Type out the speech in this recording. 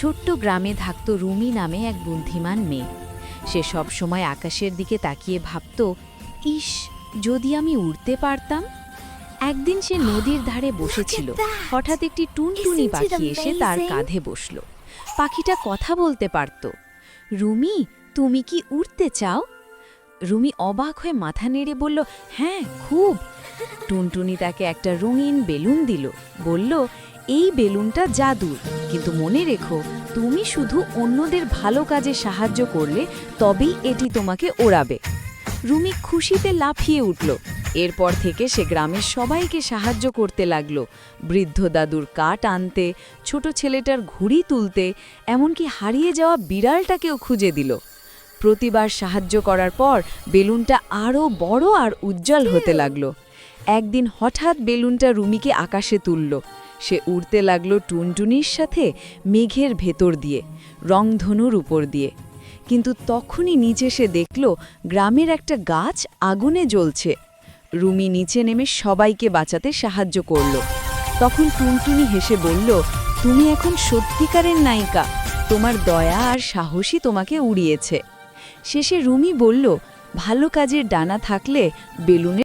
ছোট্ট গ্রামে থাকত রুমি নামে এক বুদ্ধিমান মেয়ে। সে সব সময় আকাশের দিকে তাকিয়ে ভাবত, ইস, যদি আমি উড়তে পারতাম। একদিন সে নদীর ধারে বসেছিল। হঠাৎ একটি টুনটুনি পাখি এসে তার কাঁধে বসল। পাখিটা কথা বলতে পারত। রুমি, তুমি কি উড়তে চাও? রুমি অবাক হয়ে মাথা নেড়ে বলল, হ্যাঁ, খুব। টুনটুনি তাকে একটা রঙিন বেলুন দিল, বলল, এই বেলুনটা জাদুর, কিন্তু মনে রেখো, তুমি শুধু অন্যদের ভালো কাজে সাহায্য করলে তবেই এটি তোমাকে ওড়াবে। রুমি খুশিতে লাফিয়ে উঠল। এরপর থেকে সে গ্রামের সবাইকে সাহায্য করতে লাগল। বৃদ্ধ দাদুর কাঠ আনতে, ছোট ছেলেটার ঘুড়ি তুলতে, এমনকি হারিয়ে যাওয়া বিড়ালটাকেও খুঁজে দিল। প্রতিবার সাহায্য করার পর বেলুনটা আরও বড় আর উজ্জ্বল হতে লাগল। একদিন হঠাৎ বেলুনটা রুমিকে আকাশে তুলল। সে উড়তে লাগলো টুনটুনির সাথে, মেঘের ভেতর দিয়ে, রংধনুর উপর দিয়ে। কিন্তু তখনই নিচে সে দেখল গ্রামের একটা গাছ আগুনে জ্বলছে। রুমি নিচে নেমে সবাইকে বাঁচাতে সাহায্য করল। তখন টুনটুনি হেসে বলল, তুমি এখন সত্যিকারের নায়িকা, তোমার দয়া আর সাহসী তোমাকে উড়িয়েছে। শেষে রুমি বলল, ভালো কাজের ডানা থাকলে বেলুনের